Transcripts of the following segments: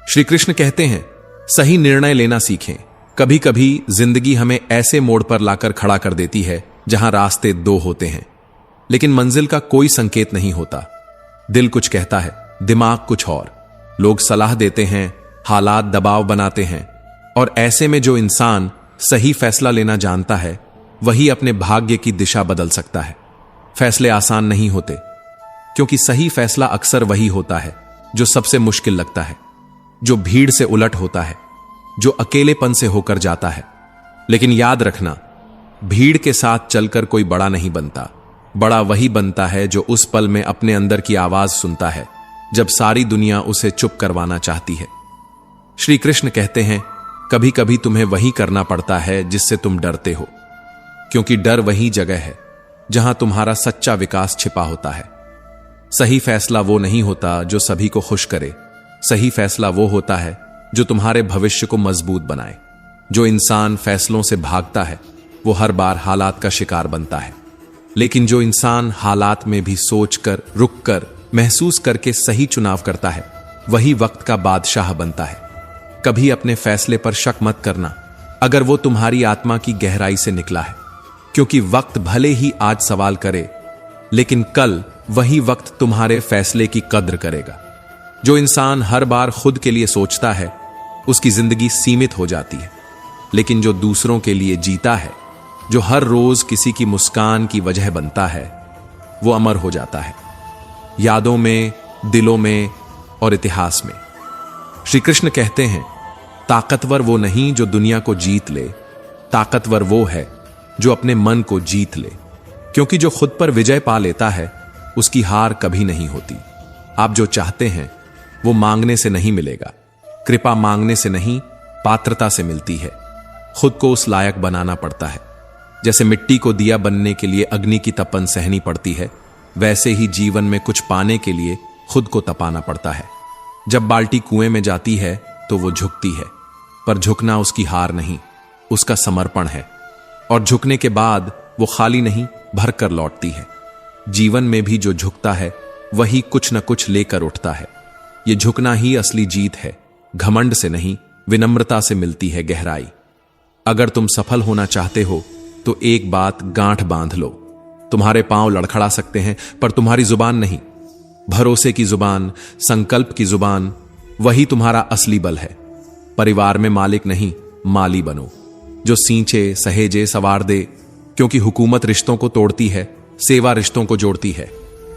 श्री कृष्ण कहते हैं, सही निर्णय लेना सीखें। कभी कभी जिंदगी हमें ऐसे मोड़ पर लाकर खड़ा कर देती है जहां रास्ते दो होते हैं, लेकिन मंजिल का कोई संकेत नहीं होता। दिल कुछ कहता है, दिमाग कुछ और। लोग सलाह देते हैं, हालात दबाव बनाते हैं, और ऐसे में जो इंसान सही फैसला लेना जानता है वही अपने भाग्य की दिशा बदल सकता है। फैसले आसान नहीं होते, क्योंकि सही फैसला अक्सर वही होता है जो सबसे मुश्किल लगता है, जो भीड़ से उलट होता है, जो अकेलेपन से होकर जाता है। लेकिन याद रखना, भीड़ के साथ चलकर कोई बड़ा नहीं बनता। बड़ा वही बनता है जो उस पल में अपने अंदर की आवाज सुनता है जब सारी दुनिया उसे चुप करवाना चाहती है। श्री कृष्ण कहते हैं, कभी कभी तुम्हें वही करना पड़ता है जिससे तुम डरते हो, क्योंकि डर वही जगह है जहां तुम्हारा सच्चा विकास छिपा होता है। सही फैसला वो नहीं होता जो सभी को खुश करे। सही फैसला वो होता है जो तुम्हारे भविष्य को मजबूत बनाए। जो इंसान फैसलों से भागता है वो हर बार हालात का शिकार बनता है, लेकिन जो इंसान हालात में भी सोचकर, रुककर, महसूस करके सही चुनाव करता है वही वक्त का बादशाह बनता है। कभी अपने फैसले पर शक मत करना अगर वो तुम्हारी आत्मा की गहराई से निकला है, क्योंकि वक्त भले ही आज सवाल करे, लेकिन कल वही वक्त तुम्हारे फैसले की कद्र करेगा। जो इंसान हर बार खुद के लिए सोचता है उसकी जिंदगी सीमित हो जाती है, लेकिन जो दूसरों के लिए जीता है, जो हर रोज किसी की मुस्कान की वजह बनता है, वो अमर हो जाता है, यादों में, दिलों में और इतिहास में। श्री कृष्ण कहते हैं, ताकतवर वो नहीं जो दुनिया को जीत ले, ताकतवर वो है जो अपने मन को जीत ले, क्योंकि जो खुद पर विजय पा लेता है उसकी हार कभी नहीं होती। आप जो चाहते हैं वो मांगने से नहीं मिलेगा, कृपा मांगने से नहीं, पात्रता से मिलती है। खुद को उस लायक बनाना पड़ता है। जैसे मिट्टी को दिया बनने के लिए अग्नि की तपन सहनी पड़ती है, वैसे ही जीवन में कुछ पाने के लिए खुद को तपाना पड़ता है। जब बाल्टी कुएं में जाती है तो वो झुकती है, पर झुकना उसकी हार नहीं, उसका समर्पण है। और झुकने के बाद वो खाली नहीं, भरकर लौटती है। जीवन में भी जो झुकता है वही कुछ न कुछ लेकर उठता है। ये झुकना ही असली जीत है। घमंड से नहीं, विनम्रता से मिलती है गहराई। अगर तुम सफल होना चाहते हो तो एक बात गांठ बांध लो, तुम्हारे पांव लड़खड़ा सकते हैं पर तुम्हारी जुबान नहीं। भरोसे की जुबान, संकल्प की जुबान, वही तुम्हारा असली बल है। परिवार में मालिक नहीं, माली बनो, जो सींचे, सहेजे, सवार दे, क्योंकि हुकूमत रिश्तों को तोड़ती है, सेवा रिश्तों को जोड़ती है।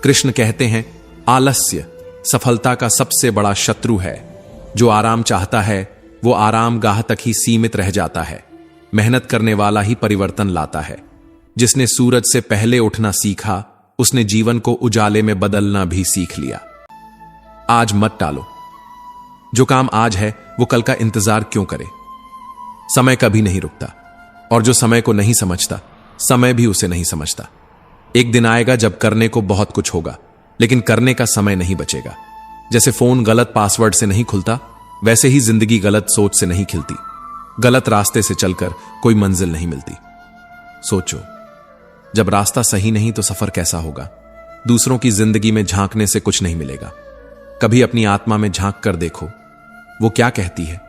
कृष्ण कहते हैं, आलस्य सफलता का सबसे बड़ा शत्रु है। जो आराम चाहता है वो आराम गाह तक ही सीमित रह जाता है। मेहनत करने वाला ही परिवर्तन लाता है। जिसने सूरज से पहले उठना सीखा उसने जीवन को उजाले में बदलना भी सीख लिया। आज मत टालो। जो काम आज है वो कल का इंतजार क्यों करे। समय कभी नहीं रुकता, और जो समय को नहीं समझता समय भी उसे नहीं समझता। एक दिन आएगा जब करने को बहुत कुछ होगा, लेकिन करने का समय नहीं बचेगा। जैसे फोन गलत पासवर्ड से नहीं खुलता, वैसे ही जिंदगी गलत सोच से नहीं खिलती। गलत रास्ते से चलकर कोई मंजिल नहीं मिलती। सोचो, जब रास्ता सही नहीं तो सफर कैसा होगा। दूसरों की जिंदगी में झांकने से कुछ नहीं मिलेगा। कभी अपनी आत्मा में झांक कर देखो, वो क्या कहती है।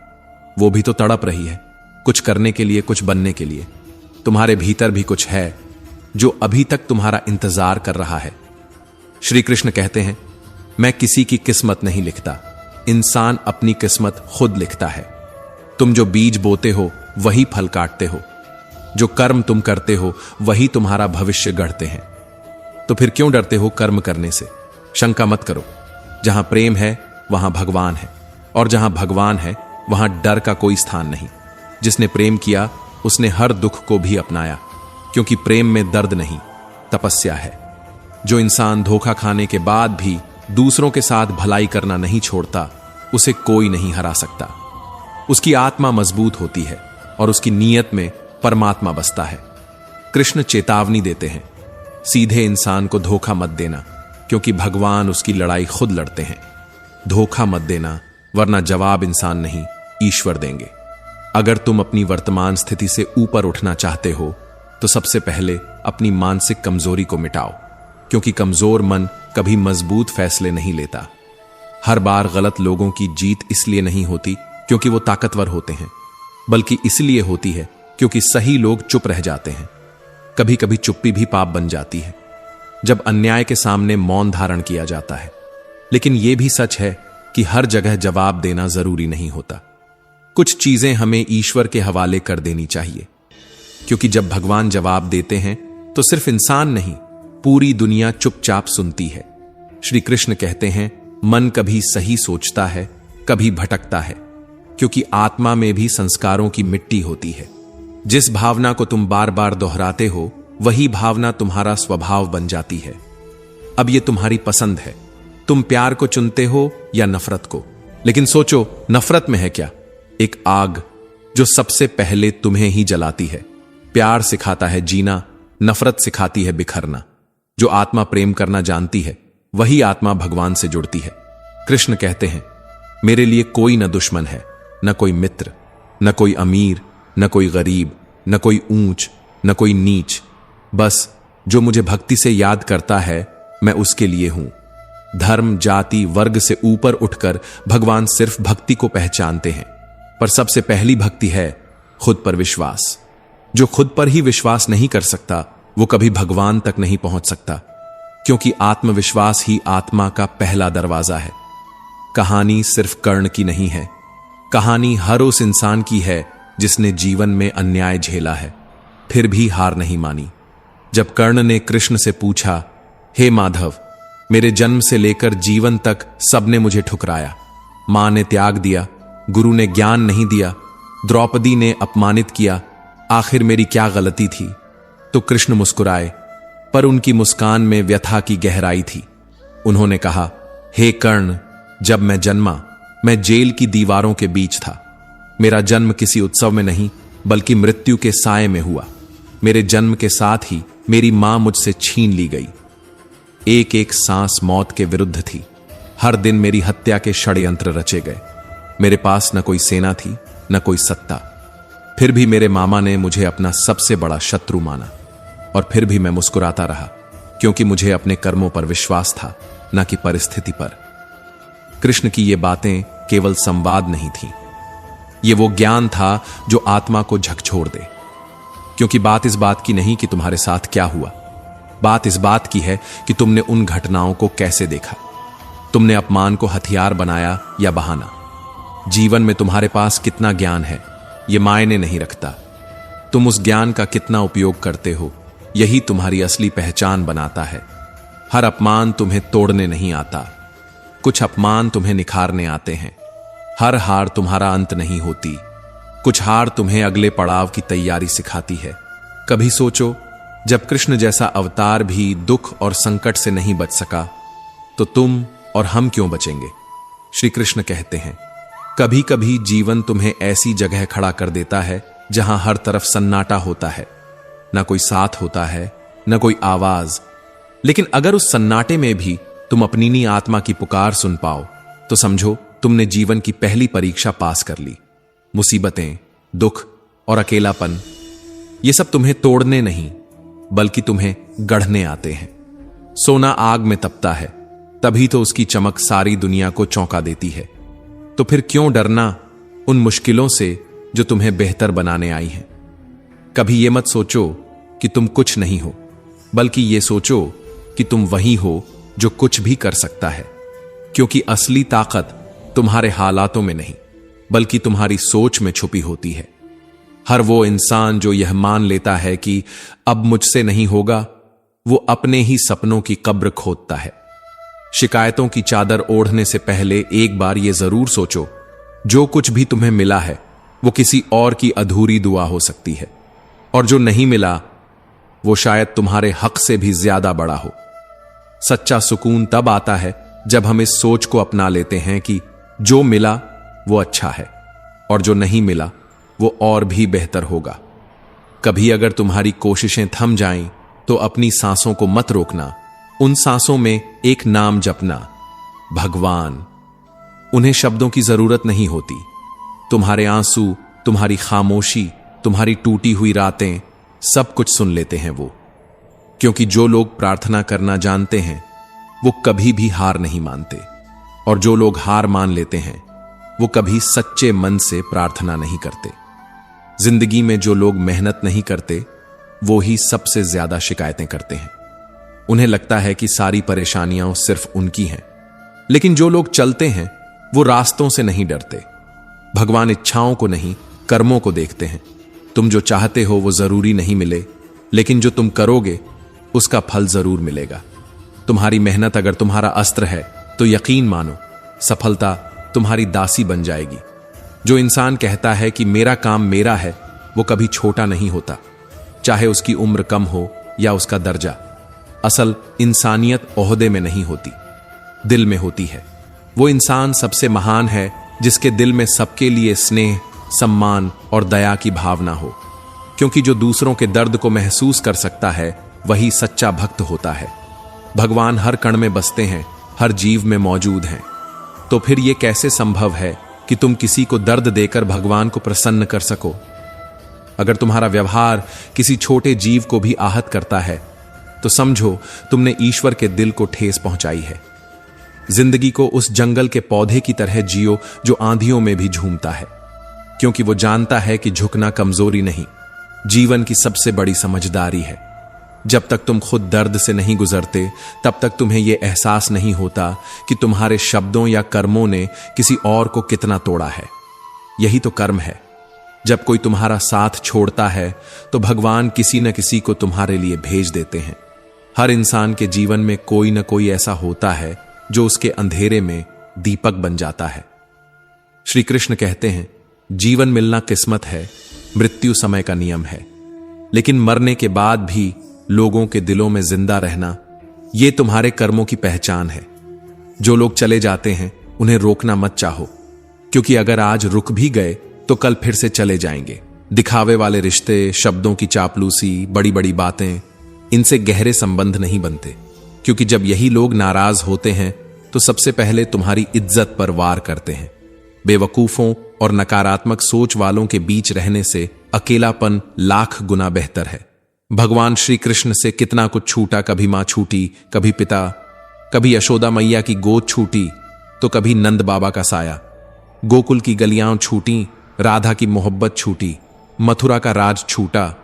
वो भी तो तड़प रही है, कुछ करने के लिए, कुछ बनने के लिए। तुम्हारे भीतर भी कुछ है जो अभी तक तुम्हारा इंतजार कर रहा है। श्री कृष्ण कहते हैं, मैं किसी की किस्मत नहीं लिखता, इंसान अपनी किस्मत खुद लिखता है। तुम जो बीज बोते हो वही फल काटते हो। जो कर्म तुम करते हो वही तुम्हारा भविष्य गढ़ते हैं। तो फिर क्यों डरते हो कर्म करने से। शंका मत करो। जहां प्रेम है वहां भगवान है, और जहां भगवान है वहां डर का कोई स्थान नहीं। जिसने प्रेम किया उसने हर दुख को भी अपनाया, क्योंकि प्रेम में दर्द नहीं, तपस्या है। जो इंसान धोखा खाने के बाद भी दूसरों के साथ भलाई करना नहीं छोड़ता, उसे कोई नहीं हरा सकता। उसकी आत्मा मजबूत होती है और उसकी नीयत में परमात्मा बसता है। कृष्ण चेतावनी देते हैं, सीधे इंसान को धोखा मत देना, क्योंकि भगवान उसकी लड़ाई खुद लड़ते हैं। धोखा मत देना, वरना जवाब इंसान नहीं, ईश्वर देंगे। अगर तुम अपनी वर्तमान स्थिति से ऊपर उठना चाहते हो तो सबसे पहले अपनी मानसिक कमजोरी को मिटाओ, क्योंकि कमजोर मन कभी मजबूत फैसले नहीं लेता। हर बार गलत लोगों की जीत इसलिए नहीं होती क्योंकि वो ताकतवर होते हैं, बल्कि इसलिए होती है क्योंकि सही लोग चुप रह जाते हैं। कभी कभी चुप्पी भी पाप बन जाती है जब अन्याय के सामने मौन धारण किया जाता है। लेकिन यह भी सच है कि हर जगह जवाब देना जरूरी नहीं होता। कुछ चीजें हमें ईश्वर के हवाले कर देनी चाहिए, क्योंकि जब भगवान जवाब देते हैं तो सिर्फ इंसान नहीं, पूरी दुनिया चुपचाप सुनती है। श्री कृष्ण कहते हैं, मन कभी सही सोचता है, कभी भटकता है, क्योंकि आत्मा में भी संस्कारों की मिट्टी होती है। जिस भावना को तुम बार बार दोहराते हो, वही भावना तुम्हारा स्वभाव बन जाती है। अब यह तुम्हारी पसंद है, तुम प्यार को चुनते हो या नफरत को। लेकिन सोचो, नफरत में है क्या? एक आग जो सबसे पहले तुम्हें ही जलाती है। प्यार सिखाता है जीना, नफरत सिखाती है बिखरना। जो आत्मा प्रेम करना जानती है, वही आत्मा भगवान से जुड़ती है। कृष्ण कहते हैं, मेरे लिए कोई न दुश्मन है, न कोई मित्र, न कोई अमीर, न कोई गरीब, न कोई ऊंच, न कोई नीच। बस जो मुझे भक्ति से याद करता है, मैं उसके लिए हूं। धर्म, जाति, वर्ग से ऊपर उठकर भगवान सिर्फ भक्ति को पहचानते हैं। पर सबसे पहली भक्ति है खुद पर विश्वास। जो खुद पर ही विश्वास नहीं कर सकता, वो कभी भगवान तक नहीं पहुंच सकता, क्योंकि आत्मविश्वास ही आत्मा का पहला दरवाजा है। कहानी सिर्फ कर्ण की नहीं है, कहानी हर उस इंसान की है जिसने जीवन में अन्याय झेला है, फिर भी हार नहीं मानी। जब कर्ण ने कृष्ण से पूछा, हे माधव, मेरे जन्म से लेकर जीवन तक सबने मुझे ठुकराया, मां ने त्याग दिया, गुरु ने ज्ञान नहीं दिया, द्रौपदी ने अपमानित किया, आखिर मेरी क्या गलती थी? तो कृष्ण मुस्कुराए, पर उनकी मुस्कान में व्यथा की गहराई थी। उन्होंने कहा, हे कर्ण, जब मैं जन्मा, मैं जेल की दीवारों के बीच था। मेरा जन्म किसी उत्सव में नहीं, बल्कि मृत्यु के साए में हुआ। मेरे जन्म के साथ ही मेरी मां मुझसे छीन ली गई। एक एक सांस मौत के विरुद्ध थी। हर दिन मेरी हत्या के षड्यंत्र रचे गए। मेरे पास न कोई सेना थी, न कोई सत्ता। फिर भी मेरे मामा ने मुझे अपना सबसे बड़ा शत्रु माना, और फिर भी मैं मुस्कुराता रहा, क्योंकि मुझे अपने कर्मों पर विश्वास था, न कि परिस्थिति पर। कृष्ण की ये बातें केवल संवाद नहीं थीं, ये वो ज्ञान था जो आत्मा को झकझोर दे। क्योंकि बात इस बात की नहीं कि तुम्हारे साथ क्या हुआ, बात इस बात की है कि तुमने उन घटनाओं को कैसे देखा। तुमने अपमान को हथियार बनाया या बहाना। जीवन में तुम्हारे पास कितना ज्ञान है, यह मायने नहीं रखता। तुम उस ज्ञान का कितना उपयोग करते हो, यही तुम्हारी असली पहचान बनाता है। हर अपमान तुम्हें तोड़ने नहीं आता, कुछ अपमान तुम्हें निखारने आते हैं। हर हार तुम्हारा अंत नहीं होती, कुछ हार तुम्हें अगले पड़ाव की तैयारी सिखाती है। कभी सोचो, जब कृष्ण जैसा अवतार भी दुख और संकट से नहीं बच सका, तो तुम और हम क्यों बचेंगे? श्री कृष्ण कहते हैं, कभी कभी जीवन तुम्हें ऐसी जगह खड़ा कर देता है जहां हर तरफ सन्नाटा होता है, ना कोई साथ होता है, ना कोई आवाज। लेकिन अगर उस सन्नाटे में भी तुम अपनी आत्मा की पुकार सुन पाओ, तो समझो तुमने जीवन की पहली परीक्षा पास कर ली। मुसीबतें, दुख और अकेलापन, ये सब तुम्हें तोड़ने नहीं, बल्कि तुम्हें गढ़ने आते हैं। सोना आग में तपता है, तभी तो उसकी चमक सारी दुनिया को चौंका देती है। तो फिर क्यों डरना उन मुश्किलों से जो तुम्हें बेहतर बनाने आई हैं? कभी यह मत सोचो कि तुम कुछ नहीं हो, बल्कि यह सोचो कि तुम वही हो जो कुछ भी कर सकता है। क्योंकि असली ताकत तुम्हारे हालातों में नहीं, बल्कि तुम्हारी सोच में छुपी होती है। हर वो इंसान जो यह मान लेता है कि अब मुझसे नहीं होगा, वो अपने ही सपनों की कब्र खोदता है। शिकायतों की चादर ओढ़ने से पहले एक बार यह जरूर सोचो, जो कुछ भी तुम्हें मिला है वो किसी और की अधूरी दुआ हो सकती है, और जो नहीं मिला वो शायद तुम्हारे हक से भी ज्यादा बड़ा हो। सच्चा सुकून तब आता है जब हम इस सोच को अपना लेते हैं कि जो मिला वो अच्छा है, और जो नहीं मिला वो और भी बेहतर होगा। कभी अगर तुम्हारी कोशिशें थम जाएं, तो अपनी सांसों को मत रोकना। उन सांसों में एक नाम जपना, भगवान। उन्हें शब्दों की जरूरत नहीं होती। तुम्हारे आंसू, तुम्हारी खामोशी, तुम्हारी टूटी हुई रातें, सब कुछ सुन लेते हैं वो। क्योंकि जो लोग प्रार्थना करना जानते हैं, वो कभी भी हार नहीं मानते। और जो लोग हार मान लेते हैं वो कभी सच्चे मन से प्रार्थना नहीं करते। जिंदगी में जो लोग मेहनत नहीं करते वो ही सबसे ज्यादा शिकायतें करते हैं। उन्हें लगता है कि सारी परेशानियां सिर्फ उनकी हैं। लेकिन जो लोग चलते हैं वो रास्तों से नहीं डरते। भगवान इच्छाओं को नहीं, कर्मों को देखते हैं। तुम जो चाहते हो वो जरूरी नहीं मिले, लेकिन जो तुम करोगे उसका फल जरूर मिलेगा। तुम्हारी मेहनत अगर तुम्हारा अस्त्र है तो यकीन मानो सफलता तुम्हारी दासी बन जाएगी। जो इंसान कहता है कि मेरा काम मेरा है, वो कभी छोटा नहीं होता, चाहे उसकी उम्र कम हो या उसका दर्जा। असल इंसानियत ओहदे में नहीं होती, दिल में होती है। वो इंसान सबसे महान है जिसके दिल में सबके लिए स्नेह, सम्मान और दया की भावना हो। क्योंकि जो दूसरों के दर्द को महसूस कर सकता है वही सच्चा भक्त होता है। भगवान हर कण में बसते हैं, हर जीव में मौजूद हैं। तो फिर यह कैसे संभव है कि तुम किसी को दर्द देकर भगवान को प्रसन्न कर सको? अगर तुम्हारा व्यवहार किसी छोटे जीव को भी आहत करता है तो समझो तुमने ईश्वर के दिल को ठेस पहुंचाई है। जिंदगी को उस जंगल के पौधे की तरह जियो जो आंधियों में भी झूमता है, क्योंकि वो जानता है कि झुकना कमजोरी नहीं, जीवन की सबसे बड़ी समझदारी है। जब तक तुम खुद दर्द से नहीं गुजरते तब तक तुम्हें यह एहसास नहीं होता कि तुम्हारे शब्दों या कर्मों ने किसी और को कितना तोड़ा है। यही तो कर्म है। जब कोई तुम्हारा साथ छोड़ता है तो भगवान किसी न किसी को तुम्हारे लिए भेज देते हैं। हर इंसान के जीवन में कोई न कोई ऐसा होता है जो उसके अंधेरे में दीपक बन जाता है। श्री कृष्ण कहते हैं, जीवन मिलना किस्मत है, मृत्यु समय का नियम है। लेकिन मरने के बाद भी लोगों के दिलों में जिंदा रहना, यह तुम्हारे कर्मों की पहचान है। जो लोग चले जाते हैं उन्हें रोकना मत चाहो, क्योंकि अगर आज रुक भी गए तो कल फिर से चले जाएंगे। दिखावे वाले रिश्ते, शब्दों की चापलूसी, बड़ी बड़ी बातें, इनसे गहरे संबंध नहीं बनते। क्योंकि जब यही लोग नाराज होते हैं तो सबसे पहले तुम्हारी इज्जत पर वार करते हैं। बेवकूफों और नकारात्मक सोच वालों के बीच रहने से अकेलापन लाख गुना बेहतर है। भगवान श्री कृष्ण से कितना कुछ छूटा, कभी मां छूटी, कभी पिता, कभी यशोदा मैया की गोद छूटी तो कभी नंद बाबा का साया। गोकुल की गलियां छूटी, राधा की मोहब्बत छूटी, मथुरा का राज छूटा।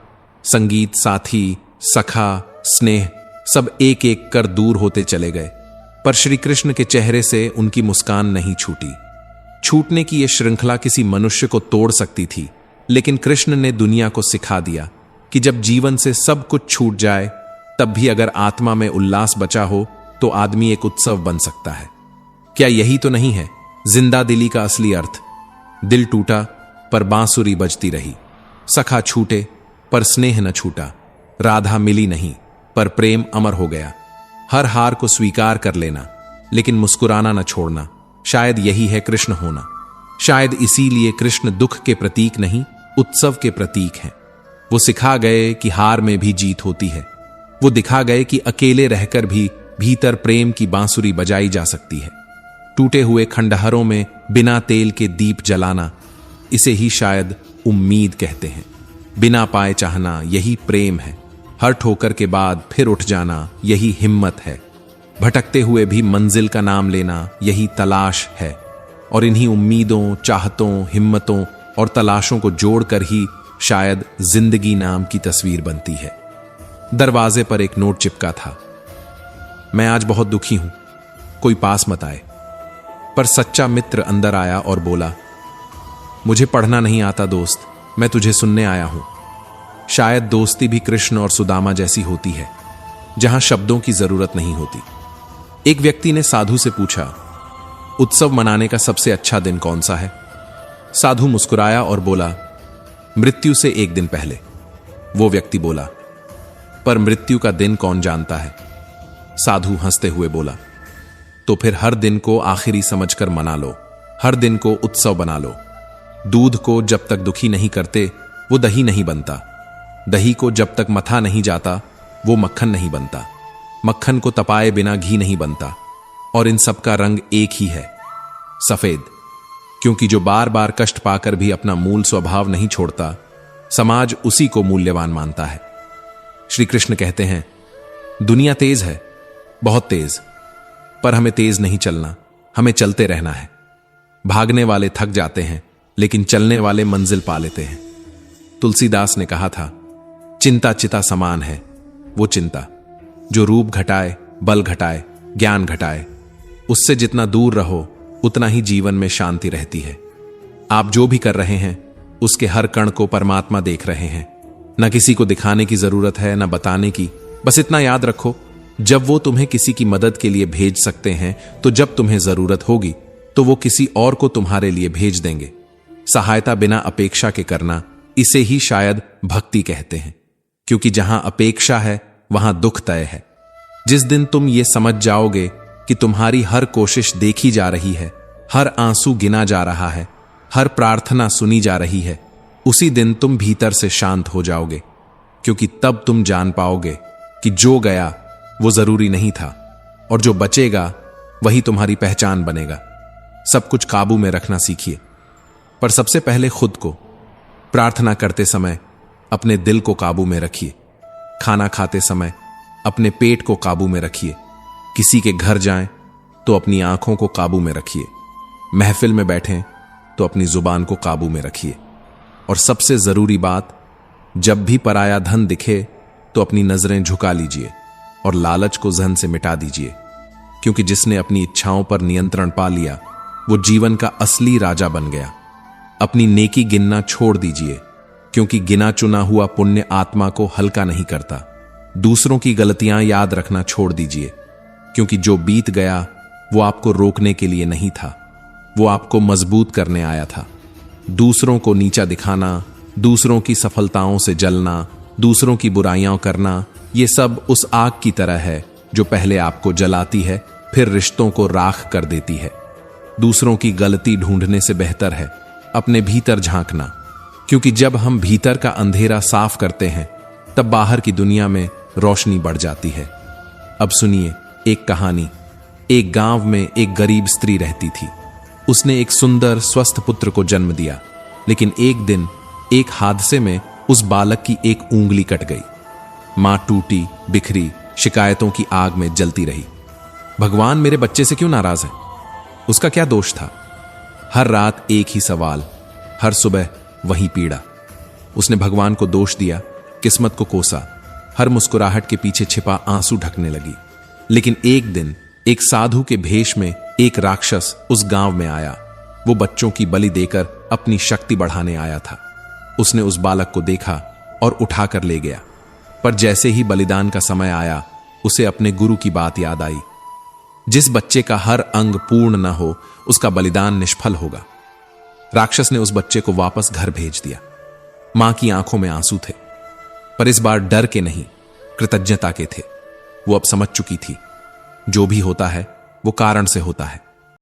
संगीत साथी, सखा, स्नेह सब एक एक कर दूर होते चले गए, पर श्री कृष्ण के चेहरे से उनकी मुस्कान नहीं छूटी। छूटने की यह श्रृंखला किसी मनुष्य को तोड़ सकती थी, लेकिन कृष्ण ने दुनिया को सिखा दिया कि जब जीवन से सब कुछ छूट जाए तब भी अगर आत्मा में उल्लास बचा हो तो आदमी एक उत्सव बन सकता है। क्या यही तो नहीं है जिंदा दिली का असली अर्थ? दिल टूटा पर बांसुरी बजती रही, सखा छूटे पर स्नेह न छूटा, राधा मिली नहीं पर प्रेम अमर हो गया। हर हार को स्वीकार कर लेना, लेकिन मुस्कुराना न छोड़ना, शायद यही है कृष्ण होना। शायद इसीलिए कृष्ण दुख के प्रतीक नहीं, उत्सव के प्रतीक हैं। वो सिखा गए कि हार में भी जीत होती है। वो दिखा गए कि अकेले रहकर भी भीतर प्रेम की बांसुरी बजाई जा सकती है। टूटे हुए खंडहरों में बिना तेल के दीप जलाना, इसे ही शायद उम्मीद कहते हैं। बिना पाए चाहना, यही प्रेम है। हर ठोकर के बाद फिर उठ जाना, यही हिम्मत है। भटकते हुए भी मंजिल का नाम लेना, यही तलाश है। और इन्हीं उम्मीदों, चाहतों, हिम्मतों और तलाशों को जोड़कर ही शायद जिंदगी नाम की तस्वीर बनती है। दरवाजे पर एक नोट चिपका था, मैं आज बहुत दुखी हूं, कोई पास मत आए। पर सच्चा मित्र अंदर आया और बोला, मुझे पढ़ना नहीं आता दोस्त, मैं तुझे सुनने आया हूं। शायद दोस्ती भी कृष्ण और सुदामा जैसी होती है, जहां शब्दों की जरूरत नहीं होती। एक व्यक्ति ने साधु से पूछा, उत्सव मनाने का सबसे अच्छा दिन कौन सा है? साधु मुस्कुराया और बोला, मृत्यु से एक दिन पहले। वो व्यक्ति बोला, पर मृत्यु का दिन कौन जानता है? साधु हंसते हुए बोला, तो फिर हर दिन को आखिरी समझकर मना लो, हर दिन को उत्सव बना लो। दूध को जब तक दुखी नहीं करते वो दही नहीं बनता, दही को जब तक मथा नहीं जाता वो मक्खन नहीं बनता, मक्खन को तपाए बिना घी नहीं बनता। और इन सब का रंग एक ही है, सफेद। क्योंकि जो बार बार कष्ट पाकर भी अपना मूल स्वभाव नहीं छोड़ता, समाज उसी को मूल्यवान मानता है। श्री कृष्ण कहते हैं, दुनिया तेज है, बहुत तेज, पर हमें तेज नहीं चलना, हमें चलते रहना है। भागने वाले थक जाते हैं, लेकिन चलने वाले मंजिल पा लेते हैं। तुलसीदास ने कहा था, चिंता चिता समान है वो चिंता, जो रूप घटाए, बल घटाए, ज्ञान घटाए। उससे जितना दूर रहो उतना ही जीवन में शांति रहती है। आप जो भी कर रहे हैं उसके हर कण को परमात्मा देख रहे हैं। न किसी को दिखाने की जरूरत है, न बताने की। बस इतना याद रखो, जब वो तुम्हें किसी की मदद के लिए भेज सकते हैं, तो जब तुम्हें जरूरत होगी तो वो किसी और को तुम्हारे लिए भेज देंगे। सहायता बिना अपेक्षा के करना, इसे ही शायद भक्ति कहते हैं। क्योंकि जहां अपेक्षा है वहां दुख तय है। जिस दिन तुम ये समझ जाओगे कि तुम्हारी हर कोशिश देखी जा रही है, हर आंसू गिना जा रहा है, हर प्रार्थना सुनी जा रही है, उसी दिन तुम भीतर से शांत हो जाओगे। क्योंकि तब तुम जान पाओगे कि जो गया वो जरूरी नहीं था, और जो बचेगा वही तुम्हारी पहचान बनेगा। सब कुछ काबू में रखना सीखिए, पर सबसे पहले खुद को। प्रार्थना करते समय अपने दिल को काबू में रखिए। खाना खाते समय अपने पेट को काबू में रखिए। किसी के घर जाएं तो अपनी आंखों को काबू में रखिए। महफिल में बैठें तो अपनी जुबान को काबू में रखिए। और सबसे जरूरी बात, जब भी पराया धन दिखे तो अपनी नजरें झुका लीजिए और लालच को जहन से मिटा दीजिए। क्योंकि जिसने अपनी इच्छाओं पर नियंत्रण पा लिया वो जीवन का असली राजा बन गया। अपनी नेकी गिनना छोड़ दीजिए, क्योंकि गिना चुना हुआ पुण्य आत्मा को हल्का नहीं करता। दूसरों की गलतियां याद रखना छोड़ दीजिए, क्योंकि जो बीत गया वो आपको रोकने के लिए नहीं था, वो आपको मजबूत करने आया था। दूसरों को नीचा दिखाना, दूसरों की सफलताओं से जलना, दूसरों की बुराइयां करना, ये सब उस आग की तरह है जो पहले आपको जलाती है, फिर रिश्तों को राख कर देती है। दूसरों की गलती ढूंढने से बेहतर है अपने भीतर झांकना, क्योंकि जब हम भीतर का अंधेरा साफ करते हैं तब बाहर की दुनिया में रोशनी बढ़ जाती है। अब सुनिए एक कहानी। एक गांव में एक गरीब स्त्री रहती थी। उसने एक सुंदर स्वस्थ पुत्र को जन्म दिया, लेकिन एक दिन एक हादसे में उस बालक की एक उंगली कट गई। मां टूटी बिखरी शिकायतों की आग में जलती रही। भगवान मेरे बच्चे से क्यों नाराज है? उसका क्या दोष था? हर रात एक ही सवाल, हर सुबह वही पीड़ा। उसने भगवान को दोष दिया, किस्मत को कोसा, हर मुस्कुराहट के पीछे छिपा आंसू ढकने लगी। लेकिन एक दिन एक साधु के भेष में एक राक्षस उस गांव में आया। वो बच्चों की बलि देकर अपनी शक्ति बढ़ाने आया था। उसने उस बालक को देखा और उठाकर ले गया, पर जैसे ही बलिदान का समय आया उसे अपने गुरु की बात याद आई। जिस बच्चे का हर अंग पूर्ण न हो उसका बलिदान निष्फल होगा। राक्षस ने उस बच्चे को वापस घर भेज दिया। मां की आंखों में आंसू थे, पर इस बार डर के नहीं, कृतज्ञता के थे। वो अब समझ चुकी थी, जो भी होता है वो कारण से होता है।